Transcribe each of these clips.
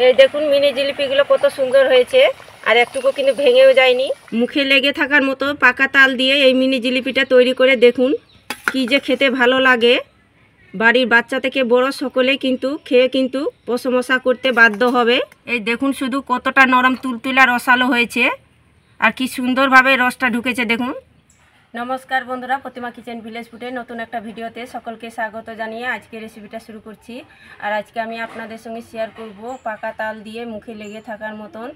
এই দেখুন মিনি জিলিপিগুলো কত সুন্দর হয়েছে, আর একটুকু কিন্তু ভেঙেও যায়নি। মুখে লেগে থাকার মতো পাকা তাল দিয়ে এই মিনি জিলিপিটা তৈরি করে দেখুন, কি যে খেতে ভালো লাগে। বাড়ির বাচ্চা থেকে বড় সকলেই কিন্তু খেয়ে কিন্তু প্রশংসা করতে বাধ্য হবে। এই দেখুন শুধু কতটা নরম তুলতুলা রসালো হয়েছে, আর কি সুন্দরভাবে রসটা ঢুকেছে দেখুন। নমস্কার বন্ধুরা, প্রতিমা কিচেন ভিলেজ ফুডে নতুন একটা ভিডিওতে সকলকে স্বাগত জানিয়ে আজকে রেসিপিটা শুরু করছি। আর আজকে আমি আপনাদের সঙ্গে শেয়ার করব পাকা তাল দিয়ে মুখে লেগে থাকার মতন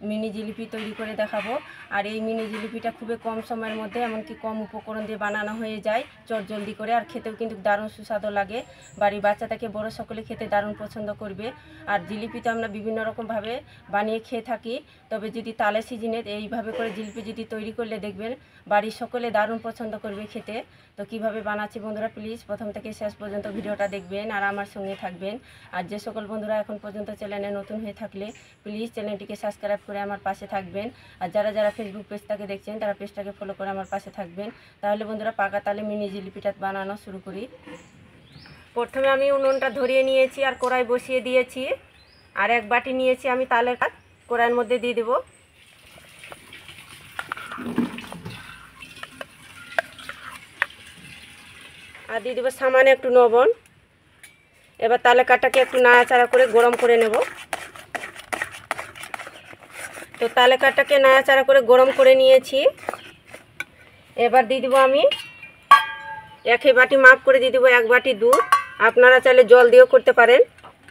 মিনি জিলিপি তৈরি করে দেখাবো। আর এই মিনি জিলিপিটা খুবই কম সময়ের মধ্যে, এমনকি কম উপকরণ দিয়ে বানানো হয়ে যায় চটজলদি করে, আর খেতেও কিন্তু দারুণ সুস্বাদু লাগে। বাড়ির বাচ্চা থেকে বড় সকলে খেতে দারুণ পছন্দ করবে। আর জিলিপি তো আমরা বিভিন্ন রকমভাবে বানিয়ে খেয়ে থাকি, তবে যদি তালের সিজনে এইভাবে করে জিলিপি যদি তৈরি করলে দেখবেন বাড়ির সকলে দারুণ পছন্দ করবে খেতে। তো কিভাবে বানাচ্ছি বন্ধুরা, প্লিজ প্রথম থেকে শেষ পর্যন্ত ভিডিওটা দেখবেন আর আমার সঙ্গে থাকবেন। আর যে সকল বন্ধুরা এখন পর্যন্ত চ্যানেলে নতুন হয়ে থাকলে প্লিজ চ্যানেলটিকে সাবস্ক্রাইব করে আমার পাশে থাকবেন। আর যারা যারা ফেসবুক পেজটাকে দেখছেন তারা পেজটাকে ফলো করে আমার পাশে থাকবেন। তাহলে বন্ধুরা পাকা তালে মিনি জিলিপিটা বানানো শুরু করি। প্রথমে আমি উনুনটা ধরিয়ে নিয়েছি আর কড়াই বসিয়ে দিয়েছি। আর এক বাটি নিয়েছি আমি তালের কাঠ, কড়াইয়ের মধ্যে দিয়ে দেবো। আর দিয়ে দেবো সামান্য একটু লবণ। এবার তালে কাঠটাকে একটু নাড়াচাড়া করে গরম করে নেব। তো তালে কাঠটাকে নাড়াচাড়া করে গরম করে নিয়েছি। এবার দিয়ে দেবো আমি এক বাটি মাপ করে দিয়ে দেবো 1 বাটি দুধ। আপনারা চাইলে জল দিয়েও করতে পারেন,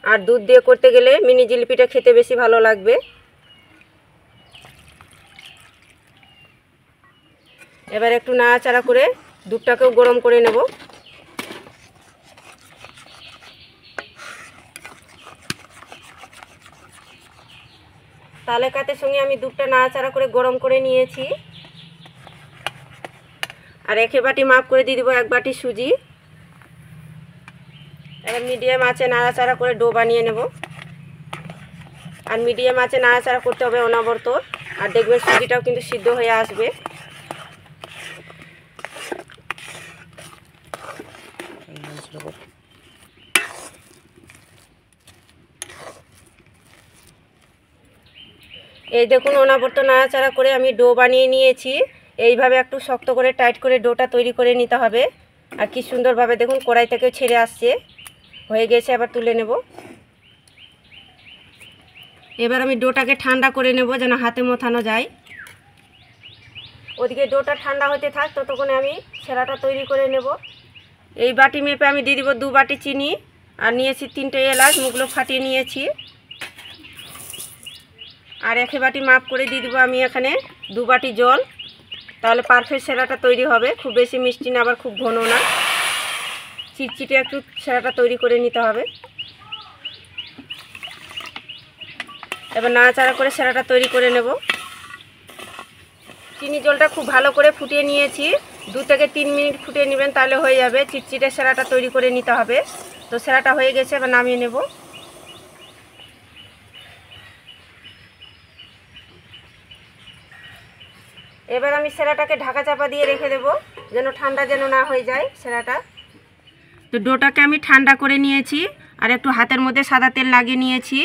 আর দুধ দিয়ে করতে গেলে মিনি জিলিপিটা খেতে বেশি ভালো লাগবে। এবার একটু নাড়াচাড়া করে দুধটাকেও গরম করে নেব। তালে কাঠের সঙ্গে আমি দুধটা নাড়াচাড়া করে গরম করে নিয়েছি। আর 1 বাটি মাপ করে দিয়ে দেবো 1 বাটি সুজি। এবার মিডিয়াম আঁচে নাড়াচাড়া করে ডো বানিয়ে নেব। আর মিডিয়াম আঁচে নাড়াচাড়া করতে হবে অনবরত, আর দেখবেন সুজিটাও কিন্তু সিদ্ধ হয়ে আসবে। এই দেখুন অনবরত নাড়াচাড়া করে আমি ডো বানিয়ে নিয়েছি। এইভাবে একটু শক্ত করে টাইট করে ডোটা তৈরি করে নিতে হবে। আর কি সুন্দরভাবে দেখুন কড়াই থেকেও ছেড়ে আসছে, হয়ে গেছে। আবার তুলে নেব। এবার আমি ডোটাকে ঠান্ডা করে নেব যেন হাতে মোথানো যায়। ওদিকে ডোটা ঠান্ডা হতে থাক, ততক্ষণে আমি সেরাটা তৈরি করে নেব। এই বাটি মেপে আমি দিয়ে দিব 2 বাটি চিনি, আর নিয়েছি 3টে এলাচ, মুখগুলো ফাটিয়ে নিয়েছি। আর 1 বাটি মাপ করে দিয়ে দেবো আমি এখানে 2 বাটি জল। তাহলে পারফেক্ট সেরাটা তৈরি হবে, খুব বেশি মিষ্টি না আবার খুব ঘন না, চিটচিটে একটু সেরাটা তৈরি করে নিতে হবে। এবার নাড়াচাড়া করে সেরাটা তৈরি করে নেব। চিনি জলটা খুব ভালো করে ফুটিয়ে নিয়েছি, 2 থেকে 3 মিনিট ফুটিয়ে নেবেন, তাহলে হয়ে যাবে। চিটচিটে সেরাটা তৈরি করে নিতে হবে। তো সেরাটা হয়ে গেছে, এবার নামিয়ে নেব। এবার আমি সেরাটাকে ঢাকা চাপা দিয়ে রেখে দেব, যেন ঠান্ডা যেন না হয়ে যায় সেরাটা। তো ডোটাকে আমি ঠান্ডা করে নিয়েছি, আর একটু হাতের মধ্যে সাদা তেল লাগিয়ে নিয়েছি।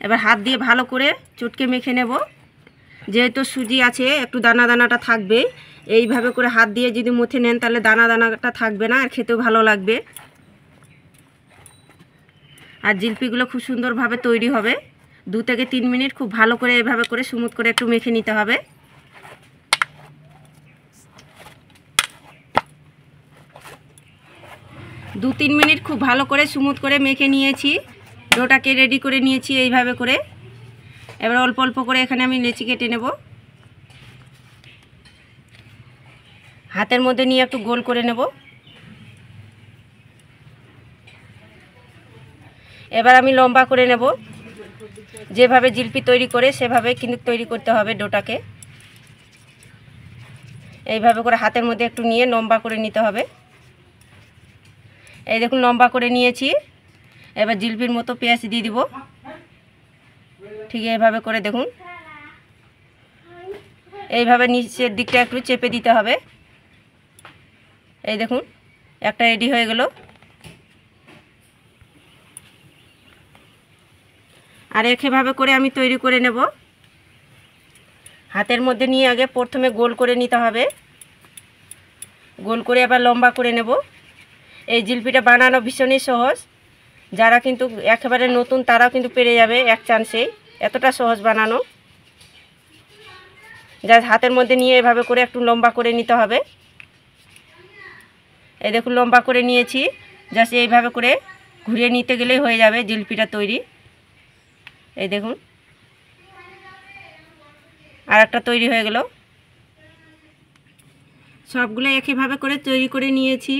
এবার হাত দিয়ে ভালো করে চটকে মেখে নেব। যেহেতু সুজি আছে একটু দানা দানাটা থাকবে, এইভাবে করে হাত দিয়ে যদি মুথে নেন তাহলে দানা দানাটা থাকবে না, আর খেতেও ভালো লাগবে। আর জিলিপিগুলো খুব সুন্দরভাবে তৈরি হবে। 2 থেকে 3 মিনিট খুব ভালো করে এভাবে করে স্মুথ করে একটু মেখে নিতে হবে। 2-3 মিনিট খুব ভালো করে স্মুথ করে মেখে নিয়েছি। ডোটাকে রেডি করে নিয়েছি এইভাবে করে। এবার অল্প অল্প করে এখানে আমি লেচি কেটে নেব। হাতের মধ্যে নিয়ে একটু গোল করে নেব। এবার আমি লম্বা করে নেব। যেভাবে জিলিপি তৈরি করে সেভাবে কিন্তু তৈরি করতে হবে ডোটাকে। এইভাবে করে হাতের মধ্যে একটু নিয়ে লম্বা করে নিতে হবে। এই দেখুন লম্বা করে নিয়েছি। এবার জিলিপির মতো পেঁয়াজ দিয়ে দিব, ঠিক এইভাবে করে দেখুন। এইভাবে নিচের দিকটা একটু চেপে দিতে হবে। এই দেখুন একটা রেডি হয়ে গেল। আর এভাবে করে আমি তৈরি করে নেব। হাতের মধ্যে নিয়ে আগে প্রথমে গোল করে নিতে হবে, গোল করে আবার লম্বা করে নেব। এই জিলিপিটা বানানো ভীষণই সহজ, যারা কিন্তু একেবারে নতুন তারাও কিন্তু পেরে যাবে এক চান্সেই, এতটা সহজ বানানো। যা হাতের মধ্যে নিয়ে এভাবে করে একটু লম্বা করে নিতে হবে। এই দেখুন লম্বা করে নিয়েছি, জাস্ট এইভাবে করে ঘুরিয়ে নিতে গেলেই হয়ে যাবে জিলিপিটা তৈরি। এই দেখুন আর একটা তৈরি হয়ে গেল। সবগুলো একইভাবে করে তৈরি করে নিয়েছি।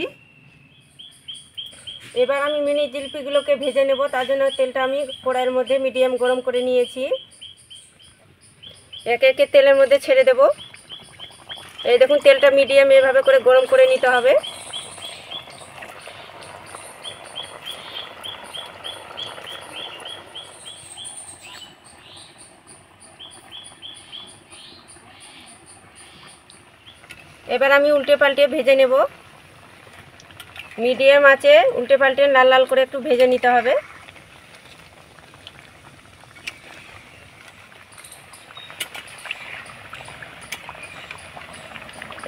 এবার আমি মিনি জিলিপিগুলোকে ভেজে নেব। তার জন্য তেলটা আমি কড়াইয়ের মধ্যে মিডিয়াম গরম করে নিয়েছি। একে একে তেলের মধ্যে ছেড়ে দেব। এই দেখুন তেলটা মিডিয়াম এভাবে করে গরম করে নিতে হবে। এবার আমি উল্টে পাল্টে ভেজে নেব। মিডিয়াম আছে, উল্টে পাল্টে লাল লাল করে একটু ভেজে নিতে হবে।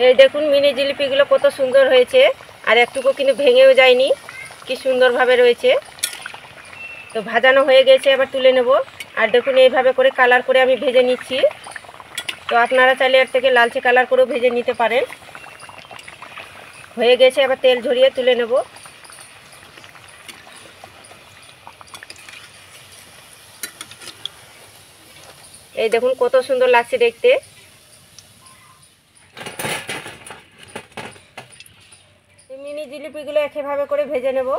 এই দেখুন মিনি জিলিপিগুলো কত সুন্দর হয়েছে, আর একটুকু কিন্তু ভেঙেও যায়নি, কি সুন্দরভাবে রয়েছে। তো ভাজানো হয়ে গেছে, এবার তুলে নেব। আর দেখুন এইভাবে করে কালার করে আমি ভেজে নিচ্ছি। তো আপনারা চাইলে এর থেকে লালচে কালার করেও ভেজে নিতে পারেন। হয়ে গেছে, এবার তেল ঝরিয়ে তুলে নেব। এই দেখুন কত সুন্দর লাগছে দেখতে। এই মিনি জিলিপিগুলো একইভাবে করে ভেজে নেব।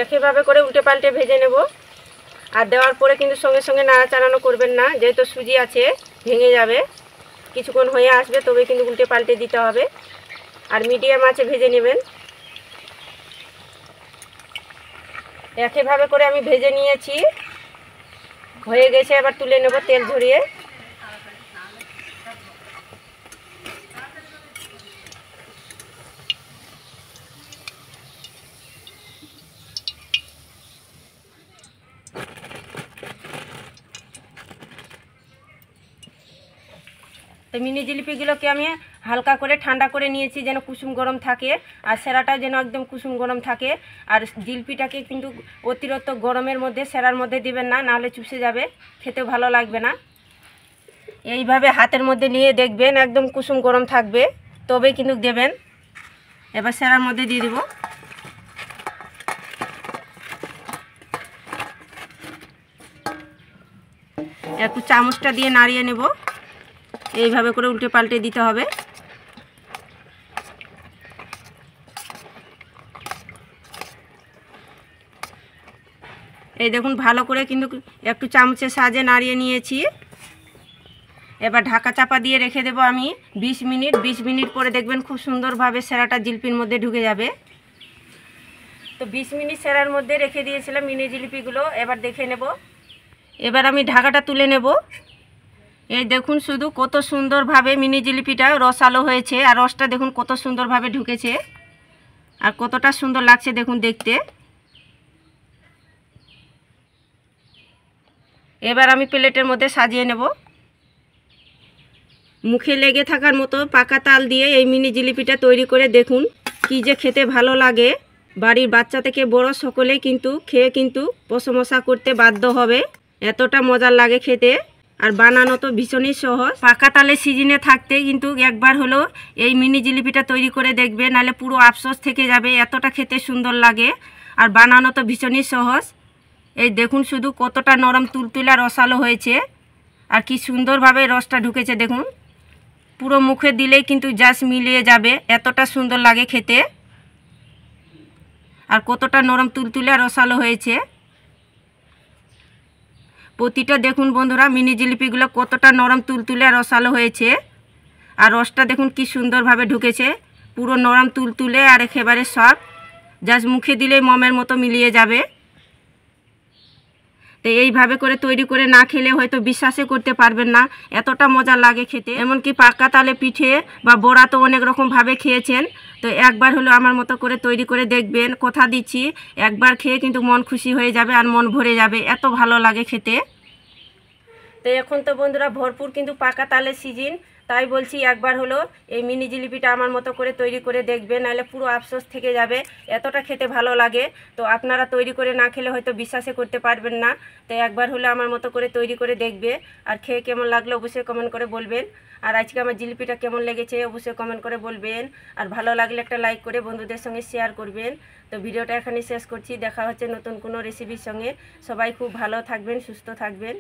একইভাবে করে উল্টে পাল্টে ভেজে নেব। আর দেওয়ার পরে কিন্তু সঙ্গে সঙ্গে নাড়াচাড়ানো করবেন না, যেহেতু সুজি আছে ভেঙে যাবে। কিছুক্ষণ হয়ে আসবে তবে কিন্তু উল্টে পাল্টে দিতে হবে। আর মিডিয়াম আছে ভেজে নেবেন। একইভাবে করে আমি ভেজে নিয়েছি, হয়ে গেছে, এবার তুলে নেব তেল ঝরিয়ে। তো মিনি জিলিপিগুলোকে আমি হালকা করে ঠান্ডা করে নিয়েছি, যেন কুসুম গরম থাকে, আর সেরাটাও যেন একদম কুসুম গরম থাকে। আর জিলিপিটাকে কিন্তু অতিরিক্ত গরমের মধ্যে সেরার মধ্যে দিবেন না, নাহলে চুষে যাবে, খেতেও ভালো লাগবে না। এইভাবে হাতের মধ্যে নিয়ে দেখবেন একদম কুসুম গরম থাকবে, তবেই কিন্তু দেবেন। এবার সেরার মধ্যে দিয়ে দিব। একটু চামচটা দিয়ে নাড়িয়ে নেব। এইভাবে করে উল্টে পাল্টে দিতে হবে। এই দেখুন ভালো করে কিন্তু একটু চামচের সাহায্যে নাড়িয়ে নিয়েছি। এবার ঢাকা চাপা দিয়ে রেখে দেব আমি 20 মিনিট। 20 মিনিট পরে দেখবেন খুব সুন্দরভাবে সেরাটা জিলিপির মধ্যে ঢুকে যাবে। তো 20 মিনিট সেরার মধ্যে রেখে দিয়েছিলাম মিনি জিলিপিগুলো, এবার দেখে নেব। এবার আমি ঢাকাটা তুলে নেব। এই দেখুন শুধু কত সুন্দরভাবে মিনি জিলিপিটা রসালো হয়েছে, আর রসটা দেখুন কত সুন্দরভাবে ঢুকেছে, আর কতটা সুন্দর লাগছে দেখুন দেখতে। এবার আমি প্লেটের মধ্যে সাজিয়ে নেব। মুখে লেগে থাকার মতো পাকা তাল দিয়ে এই মিনি জিলিপিটা তৈরি করে দেখুন, কি যে খেতে ভালো লাগে। বাড়ির বাচ্চা থেকে বড় সকলেই কিন্তু খেয়ে কিন্তু প্রশংসা করতে বাধ্য হবে, এতটা মজার লাগে খেতে। আর বানানো তো ভীষণই সহজ। পাকা তালের সিজনে থাকতে কিন্তু একবার হলেও এই মিনি জিলিপিটা তৈরি করে দেখবে, নাহলে পুরো আফসোস থেকে যাবে, এতটা খেতে সুন্দর লাগে। আর বানানো তো ভীষণই সহজ। এই দেখুন শুধু কতটা নরম তুলতুলা রসালো হয়েছে, আর কি সুন্দরভাবে রসটা ঢুকেছে দেখুন। পুরো মুখে দিলেই কিন্তু জাস্ট মিলিয়ে যাবে, এতটা সুন্দর লাগে খেতে। আর কতটা নরম তুলতুলে রসালো হয়েছে। প্রতিটা দেখুন বন্ধুরা মিনি জিলিপিগুলো কতটা নরম তুলতুলে রসালো হয়েছে, আর রসটা দেখুন কি সুন্দরভাবে ঢুকেছে, পুরো নরম তুলতুলে আর একেবারে সফট, জাস্ট মুখে দিলেই মমের মতো মিলিয়ে যাবে। তো তো এইভাবে করে তৈরি করে না খেলে হয়তো বিশ্বাসই করতে পারবেন না, এতটা মজা লাগে খেতে। এমনকি পাকা তালে পিঠে বা বড়া তো অনেক রকমভাবে খেয়েছেন, তো একবার হলো আমার মতো করে তৈরি করে দেখবেন। কথা দিচ্ছি একবার খেয়ে কিন্তু মন খুশি হয়ে যাবে আর মন ভরে যাবে, এত ভালো লাগে খেতে। তো এখন তো বন্ধুরা ভরপুর কিন্তু পাকা তালের সিজন, তাই বলছি একবার হলো এই মিনি জিলিপিটা আমার মতো করে তৈরি করে দেখবেন, নাহলে পুরো আফসোস থেকে যাবে, এতটা খেতে ভালো লাগে। তো আপনারা তৈরি করে না খেলে হয়তো বিশ্বাসই করতে পারবেন না। তো একবার হলো আমার মতো করে তৈরি করে দেখবে, আর খেয়ে কেমন লাগলো অবশ্যই কমেন্ট করে বলবেন। আর আজকে আমার জিলিপিটা কেমন লেগেছে অবশ্যই কমেন্ট করে বলবেন। আর ভালো লাগলে একটা লাইক করে বন্ধুদের সঙ্গে শেয়ার করবেন। তো ভিডিওটা এখানে শেষ করছি, দেখা হচ্ছে নতুন কোনো রেসিপির সঙ্গে। সবাই খুব ভালো থাকবেন, সুস্থ থাকবেন।